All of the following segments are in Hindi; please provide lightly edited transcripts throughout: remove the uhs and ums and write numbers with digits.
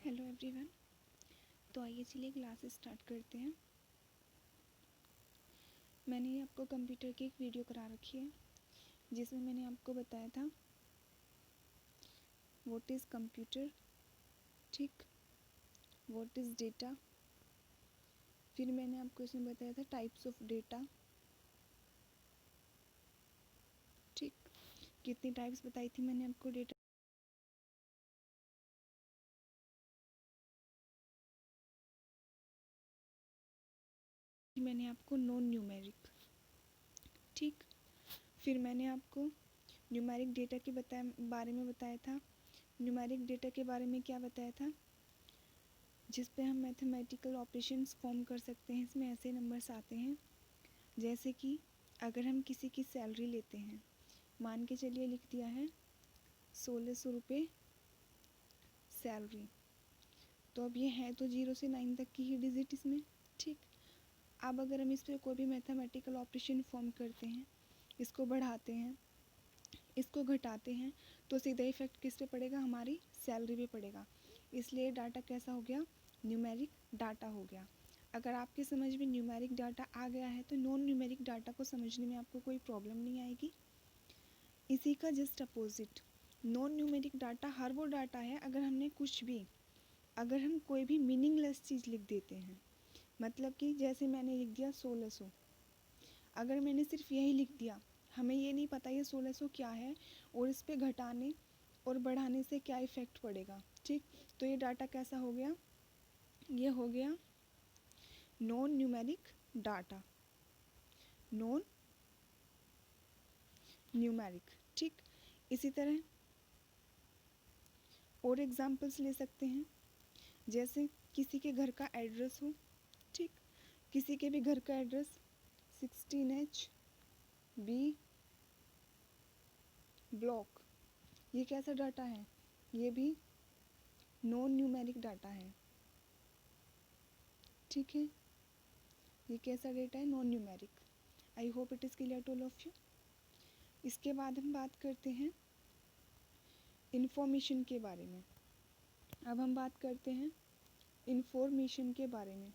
Hello everyone. तो आइए चलिए क्लास स्टार्ट करते हैं। मैंने आपको कंप्यूटर की एक वीडियो करा रखी है जिसमें मैंने आपको बताया था व्हाट इज़ कंप्यूटर, ठीक, व्हाट इज़ डेटा। फिर मैंने आपको इसमें बताया था टाइप्स ऑफ डेटा, ठीक, कितनी टाइप्स बताई थी मैंने आपको डेटा। मैंने आपको नॉन न्यूमेरिक, ठीक। फिर मैंने आपको न्यूमेरिक डेटा के बारे में बताया था। न्यूमेरिक डेटा के बारे में क्या बताया था, जिस पे हम मैथमेटिकल ऑपरेशंस फॉर्म कर सकते हैं। इसमें ऐसे नंबर्स आते हैं जैसे कि अगर हम किसी की सैलरी लेते हैं, मान के चलिए लिख दिया है 1600 रुपये सैलरी, तो अब ये है तो 0 से 9 तक की ही डिजिट इसमें, ठीक। अब अगर हम इस पर कोई भी मैथमेटिकल ऑपरेशन फॉर्म करते हैं, इसको बढ़ाते हैं, इसको घटाते हैं, तो सीधा इफेक्ट किस पे पड़ेगा, हमारी सैलरी पे पड़ेगा। इसलिए डाटा कैसा हो गया, न्यूमेरिक डाटा हो गया। अगर आपके समझ में न्यूमेरिक डाटा आ गया है तो नॉन न्यूमेरिक डाटा को समझने में आपको कोई प्रॉब्लम नहीं आएगी। इसी का just opposite non numeric data हर वो डाटा है अगर हम कोई भी मीनिंगलेस चीज़ लिख देते हैं, मतलब कि जैसे मैंने लिख दिया 1600, अगर मैंने सिर्फ यही लिख दिया, हमें ये नहीं पता ये 1600 क्या है और इस पे घटाने और बढ़ाने से क्या इफ़ेक्ट पड़ेगा, ठीक, तो ये डाटा कैसा हो गया, ये हो गया non numeric data, non numeric, ठीक। इसी तरह और एग्जांपल्स ले सकते हैं, जैसे किसी के घर का एड्रेस हो, ठीक, किसी के भी घर का एड्रेस 16H B ब्लॉक, ये कैसा डाटा है, ये भी नॉन न्यूमेरिक डाटा है, ठीक है। ये कैसा डेटा है, non numeric. I hope it is clear to all of you. इसके बाद हम बात करते हैं इंफॉर्मेशन के बारे में। अब हम बात करते हैं इंफॉर्मेशन के बारे में।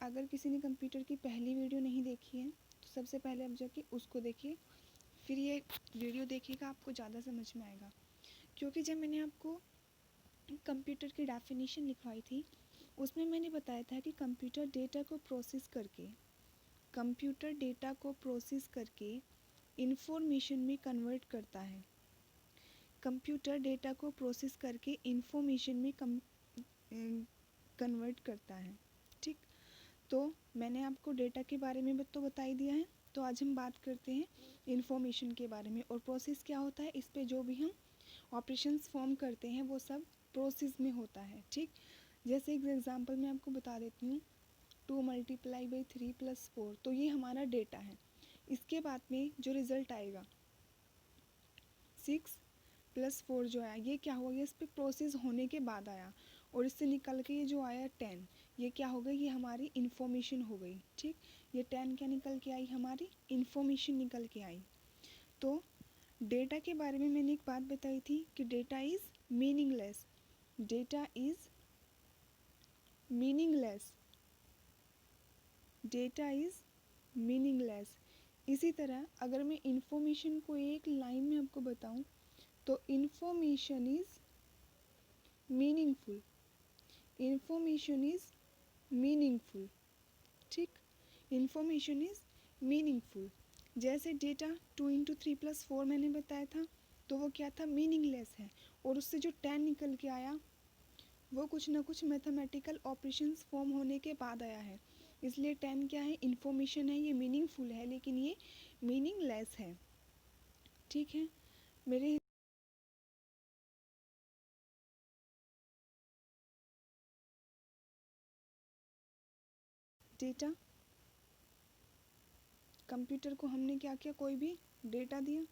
अगर किसी ने कंप्यूटर की पहली वीडियो नहीं देखी है तो सबसे पहले आप जाके उसको देखिए, फिर ये वीडियो देखिएगा, आपको ज़्यादा समझ में आएगा। क्योंकि जब मैंने आपको कंप्यूटर की डेफिनेशन लिखवाई थी, उसमें मैंने बताया था कि कंप्यूटर डेटा को प्रोसेस करके इंफॉर्मेशन में कन्वर्ट करता है। कंप्यूटर डेटा को प्रोसेस करके इंफॉर्मेशन में कन्वर्ट करता है, ठीक। तो मैंने आपको डेटा के बारे में तो बता ही दिया है। तो आज हम बात करते हैं इंफॉर्मेशन के बारे में, और प्रोसेस क्या होता है, इस पे जो भी हम ऑपरेशंस फॉर्म करते हैं वो सब प्रोसेस में होता है, ठीक। जैसे एक एग्जांपल मैं आपको बता देती हूँ, 2 × 3 + 4, तो ये हमारा डेटा है। इसके बाद में जो रिज़ल्ट आएगा 6 + 4 जो आया, ये क्या हुआ, ये इस पर प्रोसेस होने के बाद आया, और इससे निकल के ये जो आया 10, ये क्या हो गई, ये हमारी इन्फॉर्मेशन हो गई, ठीक। ये 10 क्या निकल के आई, हमारी इन्फॉर्मेशन निकल के आई। तो डेटा के बारे में मैंने एक बात बताई थी कि data is meaningless, data is meaningless, data is meaningless. इसी तरह अगर मैं इन्फॉर्मेशन को एक लाइन में आपको बताऊं तो information is meaningful, information is meaningful, ठीक, इन्फॉर्मेशन इज़ मीनिंगफुल। जैसे डेटा 2 × 3 + 4 मैंने बताया था, तो वो क्या था, मीनिंगलेस है, और उससे जो 10 निकल के आया वो कुछ ना कुछ मैथमेटिकल ऑपरेशंस फॉर्म होने के बाद आया है। इसलिए 10 क्या है, इन्फॉर्मेशन है, ये मीनिंगफुल है लेकिन ये मीनिंगलेस है, ठीक है। मेरे डेटा, कंप्यूटर को हमने क्या किया, कोई भी डेटा दिया,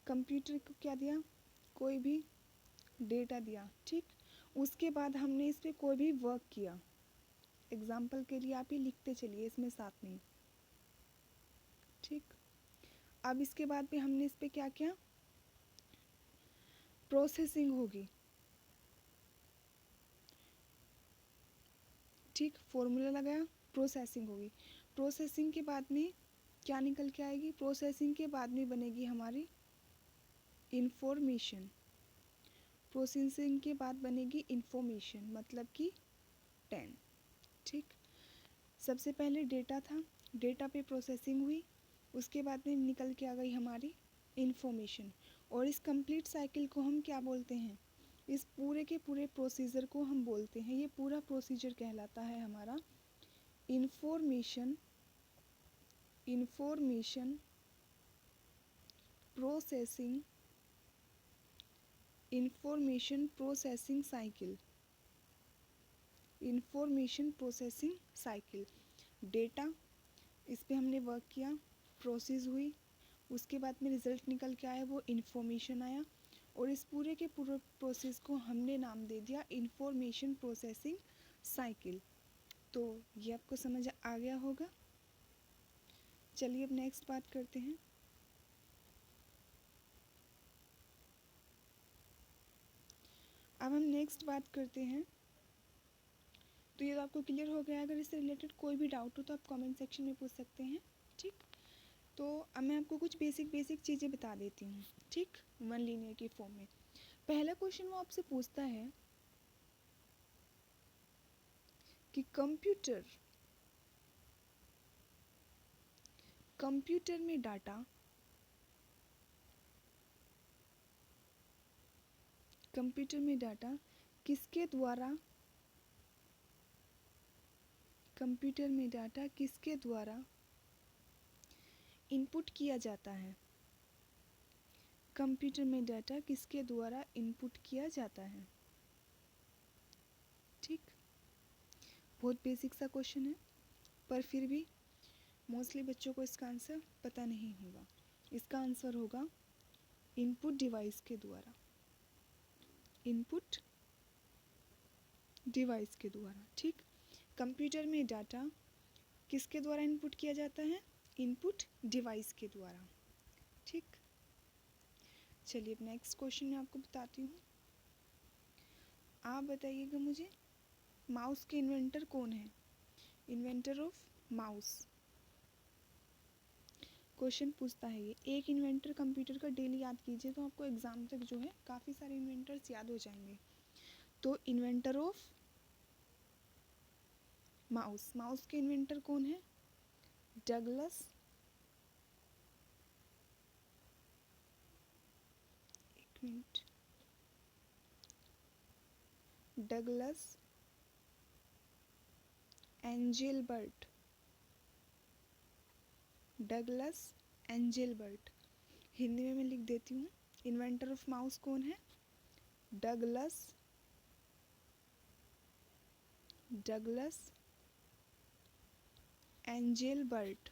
कंप्यूटर को क्या दिया, कोई भी डेटा दिया, ठीक। उसके बाद हमने इस पर कोई भी वर्क किया। एग्जाम्पल के लिए आप ये लिखते चलिए इसमें साथ में, ठीक। अब इसके बाद भी हमने इस पर क्या किया, प्रोसेसिंग होगी, ठीक, फॉर्मूला लगाया, प्रोसेसिंग होगी। प्रोसेसिंग के बाद में क्या निकल के आएगी, प्रोसेसिंग के बाद में बनेगी हमारी इंफॉर्मेशन, प्रोसेसिंग के बाद बनेगी इंफॉर्मेशन मतलब कि 10, ठीक। सबसे पहले डेटा था, डेटा पे प्रोसेसिंग हुई, उसके बाद में निकल के आ गई हमारी इंफॉर्मेशन। और इस कंप्लीट साइकिल को हम क्या बोलते हैं, इस पूरे के पूरे प्रोसीजर को हम बोलते हैं, ये पूरा प्रोसीजर कहलाता है हमारा information processing, information processing cycle, information processing cycle. Data, इस पे हमने वर्क किया, प्रोसेस हुई, उसके बाद में रिज़ल्ट निकल के आया, वो इंफॉर्मेशन आया, और इस पूरे के पूरे प्रोसेस को हमने नाम दे दिया इंफॉर्मेशन प्रोसेसिंग साइकिल। तो ये आपको समझ आ गया होगा। चलिए अब नेक्स्ट बात करते हैं। अब हम नेक्स्ट बात करते हैं। तो ये तो आपको क्लियर हो गया। अगर इससे रिलेटेड कोई भी डाउट हो तो आप कमेंट सेक्शन में पूछ सकते हैं, ठीक। तो अब मैं आपको कुछ बेसिक चीज़ें बता देती हूँ, ठीक, वन लीनियर की फॉर्म में। पहला क्वेश्चन वो आपसे पूछता है कि कंप्यूटर में डाटा, कंप्यूटर में डाटा किसके द्वारा, कंप्यूटर में डाटा किसके द्वारा इनपुट किया जाता है, कंप्यूटर में डाटा किसके द्वारा इनपुट किया जाता है, ठीक। बहुत बेसिक सा क्वेश्चन है, पर फिर भी मोस्टली बच्चों को इसका आंसर पता नहीं होगा। इसका आंसर होगा इनपुट डिवाइस के द्वारा, इनपुट डिवाइस के द्वारा, ठीक। कंप्यूटर में डाटा किसके द्वारा इनपुट किया जाता है, इनपुट डिवाइस के द्वारा, ठीक। चलिए अब नेक्स्ट क्वेश्चन मैं आपको बताती हूँ। आप बताइएगा मुझे, माउस के इन्वेंटर कौन है, इन्वेंटर ऑफ माउस। क्वेश्चन पूछता है ये, एक इन्वेंटर कंप्यूटर का डेली याद कीजिए तो आपको एग्जाम तक जो है काफ़ी सारे इन्वेंटर्स याद हो जाएंगे। तो इन्वेंटर ऑफ माउस, माउस के इन्वेंटर कौन है, डगलस, एक minute, Douglas Engelbert, Douglas Engelbert. Hindi में मैं लिख देती हूँ, इन्वेंटर ऑफ माउस कौन है, डगलस एंजेलबर्ट।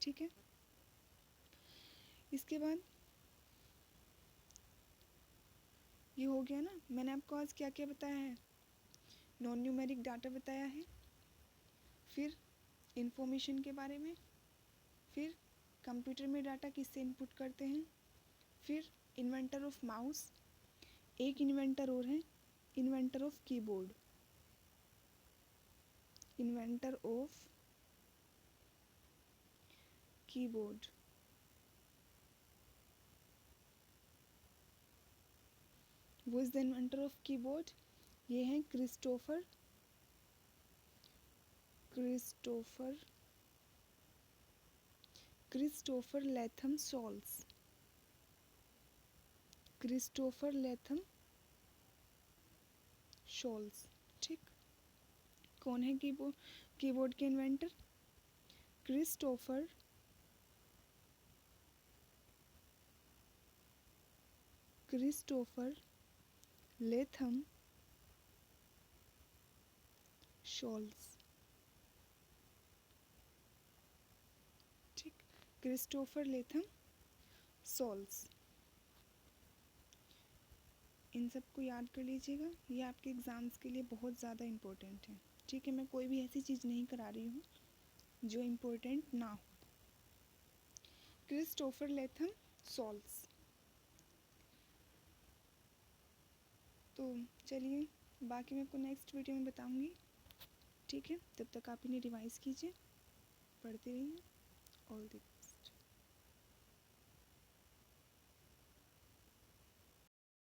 ठीक है, इसके बाद ये हो गया ना। मैंने आपको आज क्या क्या बताया है, नॉन न्यूमेरिक डाटा बताया है, फिर इंफॉर्मेशन के बारे में, फिर कंप्यूटर में डाटा किससे इनपुट करते हैं, फिर इन्वेंटर ऑफ माउस, एक इन्वेंटर और है, inventor of keyboard, inventor of keyboard. वो is the inventor of keyboard, ये हैं Christopher Latham Sholes, Christopher Latham Sholes, ठीक। कौन है कीबोर्ड के इन्वेंटर, क्रिस्टोफर लेथम शॉल्स, ठीक, क्रिस्टोफर लेथम सॉल्स। इन सब को याद कर लीजिएगा, ये आपके एग्ज़ाम्स के लिए बहुत ज़्यादा इम्पोर्टेंट है। ठीक है, मैं कोई भी ऐसी चीज़ नहीं करा रही हूँ जो इम्पोर्टेंट ना हो। Christopher Latham solves. तो चलिए, बाकी मैं आपको नेक्स्ट वीडियो में बताऊँगी। ठीक है, तब तक आप इन्हें रिवाइज़ कीजिए, पढ़ते रहिए। All the